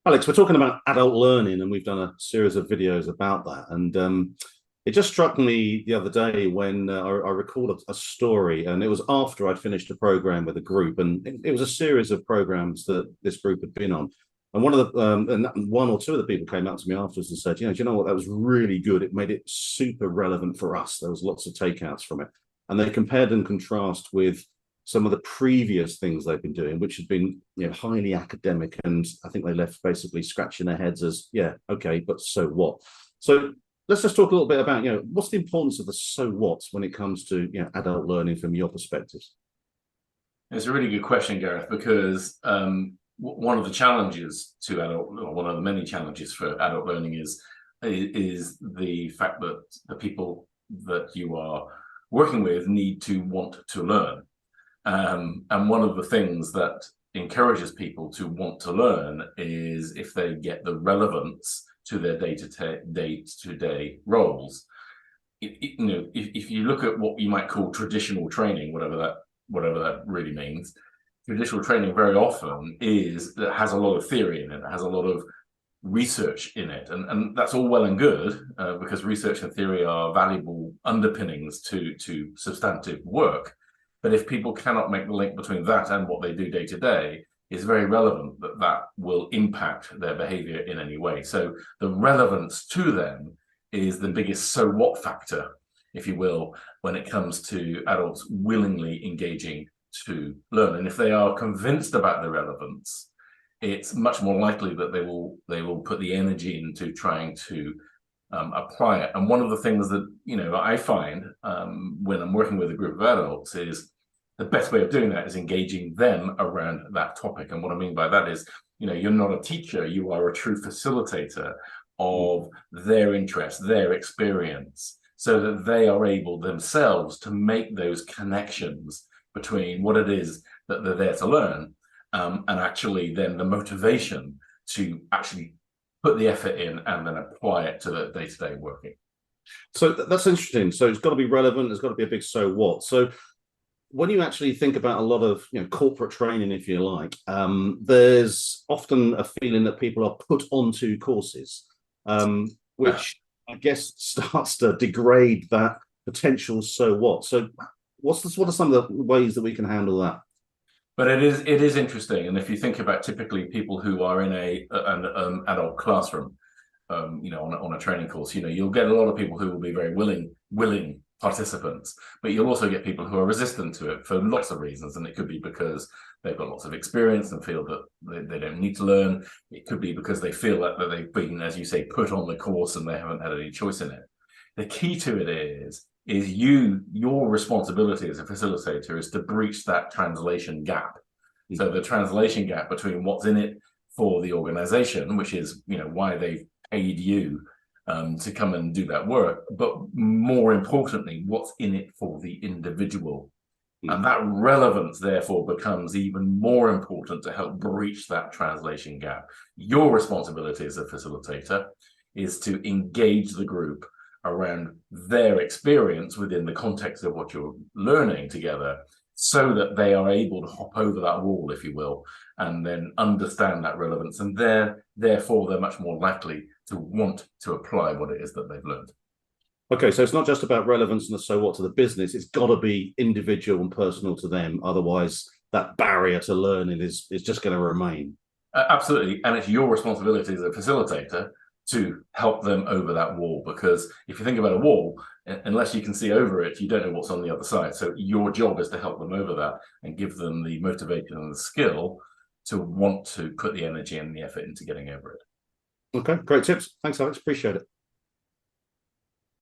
Alex, we're talking about adult learning, and we've done a series of videos about that. And it just struck me the other day when I recalled a story, and it was after I'd finished a program with a group, and it was a series of programs that this group had been on. And one or two of the people came up to me afterwards and said, do you know what? That was really good. It made it super relevant for us. There was lots of takeouts from it, and they compared and contrast with some of the previous things they've been doing, which had been highly academic, and I think they left basically scratching their heads as, yeah, okay, but so what? So let's just talk a little bit about what's the importance of the so whats when it comes to adult learning from your perspectives. It's a really good question, Gareth, because one of the challenges to adult, or one of the many challenges for adult learning is the fact that the people that you are working with need to want to learn. And one of the things that encourages people to want to learn is if they get the relevance to their day-to-day roles. If you look at what you might call traditional training, whatever that really means, traditional training very often has a lot of theory in it, it has a lot of research in it, and that's all well and good because research and theory are valuable underpinnings to substantive work. But if people cannot make the link between that and what they do day to day, it's very relevant that that will impact their behavior in any way. So the relevance to them is the biggest so what factor, if you will, when it comes to adults willingly engaging to learn. And if they are convinced about the relevance, it's much more likely that they will put the energy into trying to apply it. And one of the things that I find when I'm working with a group of adults is the best way of doing that is engaging them around that topic. And what I mean by that is, you're not a teacher, you are a true facilitator of their interest, their experience, so that they are able themselves to make those connections between what it is that they're there to learn and actually then the motivation to actually put the effort in and then apply it to the day-to-day working. So that's interesting. So it's got to be relevant. There's got to be a big so what. So when you actually think about a lot of corporate training, if you like, there's often a feeling that people are put onto courses, which I guess starts to degrade that potential so what. So what are some of the ways that we can handle that? But it is interesting, and if you think about typically people who are in an adult classroom, on a training course, you'll get a lot of people who will be very willing participants, but you'll also get people who are resistant to it for lots of reasons. And it could be because they've got lots of experience and feel that they don't need to learn. It could be because they feel that they've been, as you say, put on the course and they haven't had any choice in it. The key to it is your responsibility as a facilitator is to breach that translation gap. So the translation gap between what's in it for the organization, which is why they've paid you to come and do that work, but more importantly, what's in it for the individual. And that relevance, therefore, becomes even more important to help breach that translation gap. Your responsibility as a facilitator is to engage the group around their experience within the context of what you're learning together, so that they are able to hop over that wall, if you will, and then understand that relevance. And therefore, they're much more likely to want to apply what it is that they've learned. Okay, so it's not just about relevance and the so what to the business. It's got to be individual and personal to them. Otherwise, that barrier to learning is just going to remain. Absolutely. And it's your responsibility as a facilitator to help them over that wall. Because if you think about a wall, unless you can see over it, you don't know what's on the other side. So your job is to help them over that and give them the motivation and the skill to want to put the energy and the effort into getting over it. Okay, great tips. Thanks, Alex. Appreciate it.